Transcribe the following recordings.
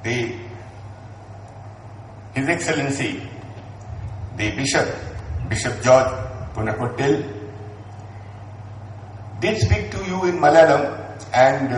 the His Excellency, the Bishop George Punakottil, did speak to you in Malayalam, and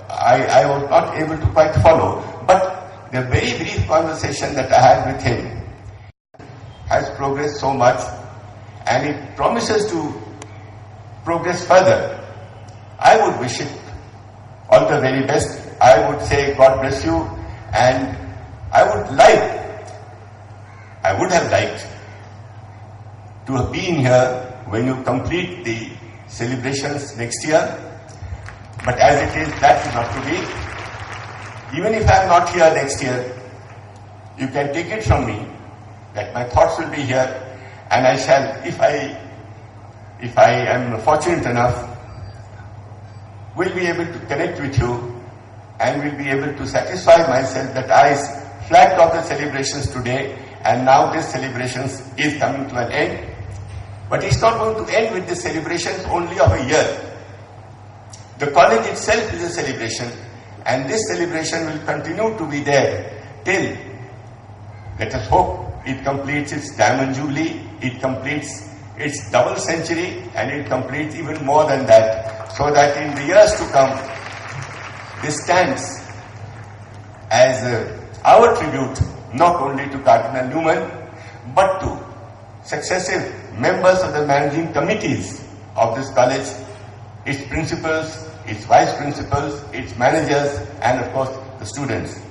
I was not able to quite follow, but the very brief conversation that I had with him has progressed so much, and it promises to progress further. I would wish it all the very best. I would say God bless you, and I would have liked to have been here when you complete the celebrations next year, but as it is, that is not to be. Even if I am not here next year, you can take it from me that my thoughts will be here, and I shall, if I am fortunate enough, will be able to connect with you and will be able to satisfy myself that I flagged off the celebrations today, and now this celebrations is coming to an end. But it's not going to end with the celebrations only of a year. The college itself is a celebration, and this celebration will continue to be there till, let us hope, it completes its diamond jubilee, it completes its double century, and it completes even more than that, so that in the years to come, this stands as our tribute not only to Cardinal Newman, but to successive members of the managing committees of this college, its principals, its vice principals, its managers, and of course the students.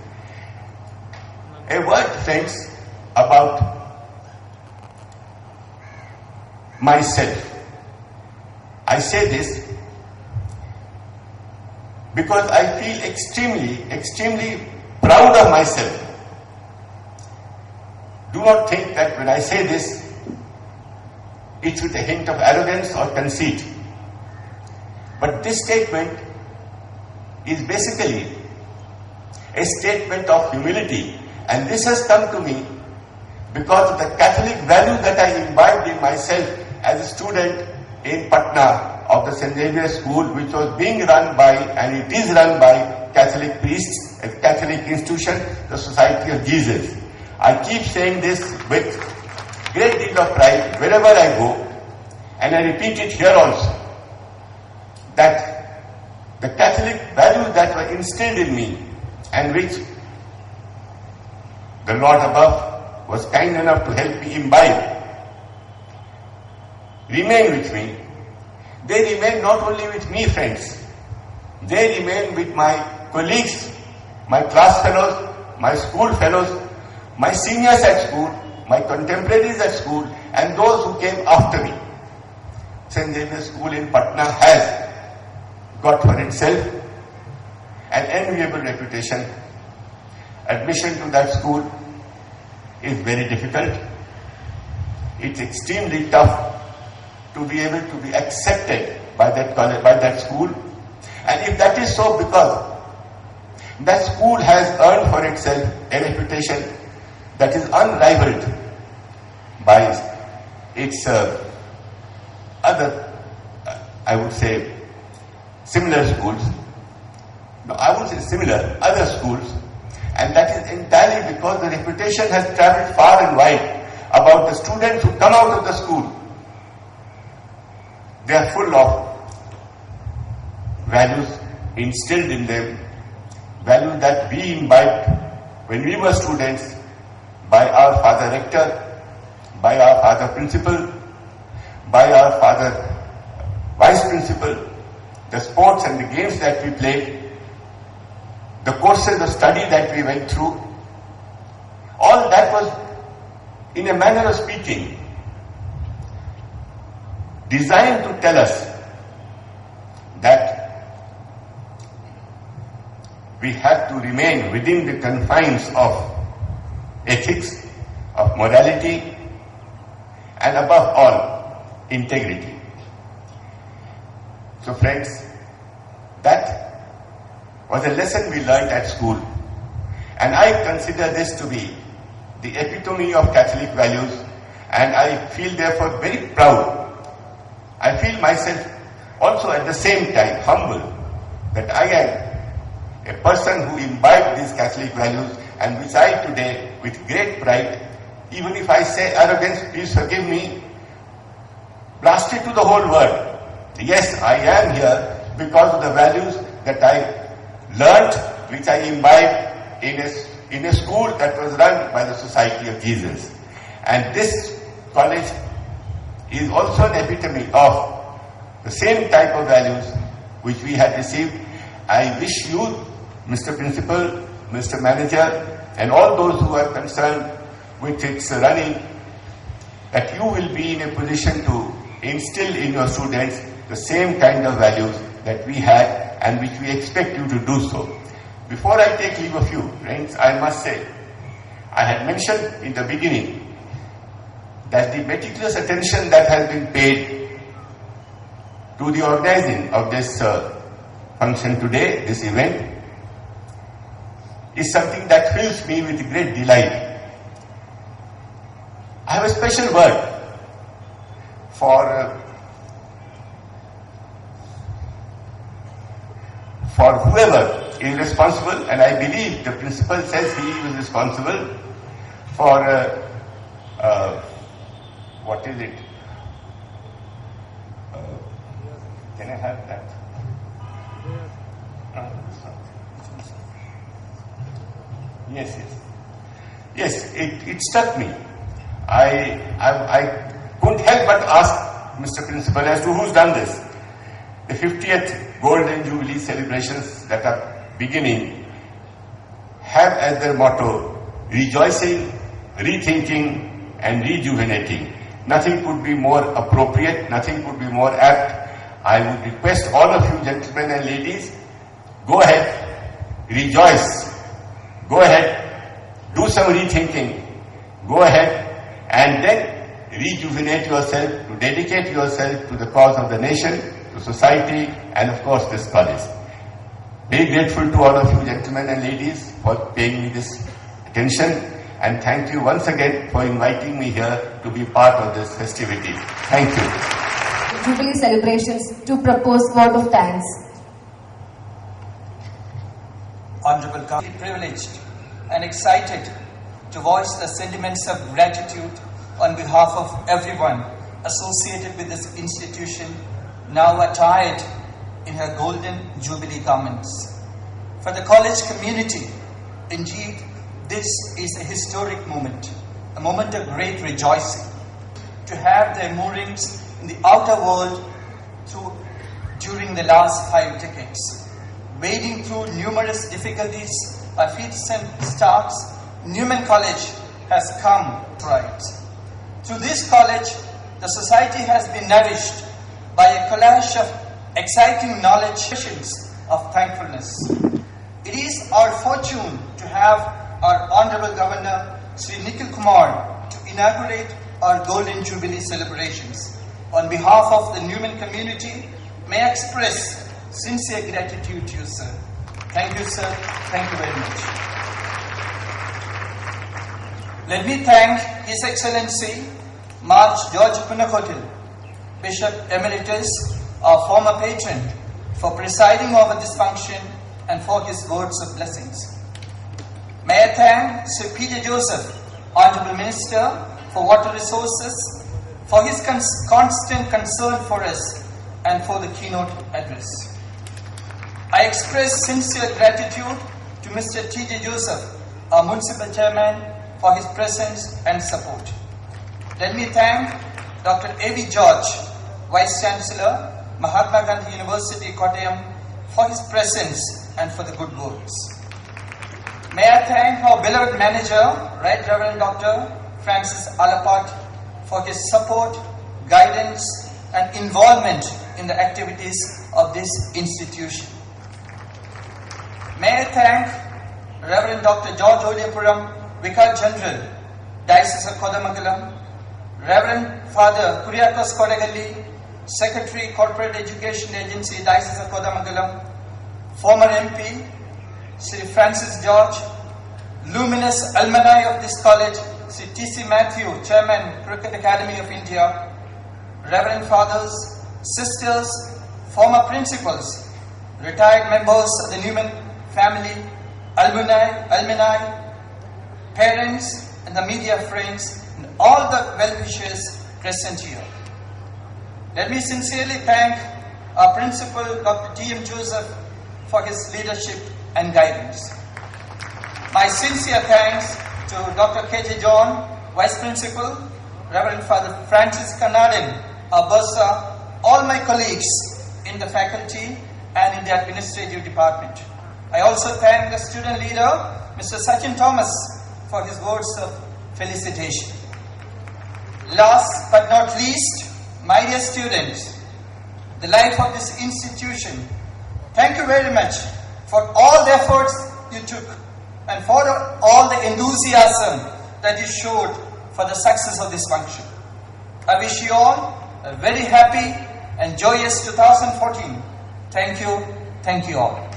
A word, friends, about myself. I say this because I feel extremely proud of myself. Do not think that when I say this, it's with a hint of arrogance or conceit. But this statement is basically a statement of humility, and this has come to me because of the Catholic value that I imbibed in myself as a student in Patna of the St. Xavier School, which was being run by, and it is run by, Catholic priests, a Catholic institution, the Society of Jesus. I keep saying this with great deal of pride wherever I go, and I repeat it here also, that the Catholic values that were instilled in me and which the Lord above was kind enough to help me imbibe remain with me. They remain not only with me, friends, they remain with my colleagues, my class fellows, my school fellows, my seniors at school, my contemporaries at school, and those who came after me. St. Xavier School in Patna has got for itself an enviable reputation. Admission to that school is very difficult. It's extremely tough to be able to be accepted by that college, by that school. And if that is so, because that school has earned for itself a reputation that is unrivaled by its other, I would say, similar schools. No, I would say similar, other schools. And that is entirely because the reputation has traveled far and wide about the students who come out of the school. They are full of values instilled in them, values that we imbibed when we were students by our father rector, by our father principal, by our father vice principal, the sports and the games that we played, the courses of study that we went through. All that was, in a manner of speaking, designed to tell us that we have to remain within the confines of ethics, of morality, and above all, integrity. So friends, that was a lesson we learned at school, and I consider this to be the epitome of Catholic values, and I feel therefore very proud. I feel myself also at the same time humble that I am a person who imbibed these Catholic values and which I today, with great pride, even if I say arrogance, please forgive me, blast it to the whole world. Yes, I am here because of the values that I learnt, which I imbibed in a school that was run by the Society of Jesus. And this college is also an epitome of the same type of values which we had received. I wish you, Mr. Principal, Mr. Manager, and all those who are concerned with its running, that you will be in a position to instill in your students the same kind of values that we had and which we expect you to do so. Before I take leave of you, friends, I must say, I had mentioned in the beginning that the meticulous attention that has been paid to the organizing of this function today, this event, is something that fills me with great delight. I have a special word for whoever is responsible, and I believe the principal says he is responsible for what is it? Can I have that? Yes, it struck me. I couldn't help but ask Mr. Principal as to who's done this. The 50th Golden Jubilee celebrations that are beginning have as their motto, rejoicing, rethinking, and rejuvenating. Nothing could be more appropriate, nothing could be more apt. I would request all of you gentlemen and ladies, go ahead, rejoice, go ahead, do some rethinking, go ahead and then rejuvenate yourself, to dedicate yourself to the cause of the nation, to society, and of course this college. Very grateful to all of you gentlemen and ladies for paying me this attention, and thank you once again for inviting me here to be part of this festivity. Thank you. Jubilee celebrations to propose vote of thanks. Honorable Council, privileged and excited to voice the sentiments of gratitude on behalf of everyone associated with this institution, now attired in her golden jubilee garments. For the college community, indeed, this is a historic moment, a moment of great rejoicing, to have their moorings in the outer world during the last 5 decades. Wading through numerous difficulties by feats and starts, Newman College has come right. Through this college, the society has been nourished by a collage of exciting knowledge of thankfulness. It is our fortune to have our Honorable Governor, Sri Nikhil Kumar, to inaugurate our Golden Jubilee celebrations. On behalf of the Newman community, may I express sincere gratitude to you, sir. Thank you, sir. Thank you very much. Let me thank His Excellency March George Punakotil, Bishop Emeritus, our former patron, for presiding over this function and for his words of blessings. May I thank Sir P.J. Joseph, Honorable Minister for Water Resources, for his constant concern for us and for the keynote address. I express sincere gratitude to Mr. T.J. Joseph, our Municipal Chairman, for his presence and support. Let me thank Dr. A.V. George, Vice Chancellor, Mahatma Gandhi University, Kottayam, for his presence and for the good words. May I thank our beloved manager, Right Reverend Dr. Francis Alapat, for his support, guidance, and involvement in the activities of this institution. May I thank Reverend Dr. George Odiapuram, Vicar General, Diocese of Kodamagalam, Reverend Father Kuriakos Kodagalli, Secretary, Corporate Education Agency, Diocese of Kodamagalam, former MP, Sri Francis George, luminous alumni of this college, Sri T.C. Matthew, Chairman, Cricket Academy of India, Reverend Fathers, Sisters, former principals, retired members of the Newman family, alumni, parents, and the media friends, and all the well-wishers present here. Let me sincerely thank our principal, Dr. T.M. Joseph, for his leadership and guidance. My sincere thanks to Dr. K.J. John, Vice Principal, Reverend Father Francis Kannadin, our bursar, all my colleagues in the faculty and in the administrative department. I also thank the student leader, Mr. Sachin Thomas, for his words of felicitation. Last but not least, my dear students, the life of this institution, thank you very much for all the efforts you took and for all the enthusiasm that you showed for the success of this function. I wish you all a very happy and joyous 2014. Thank you all.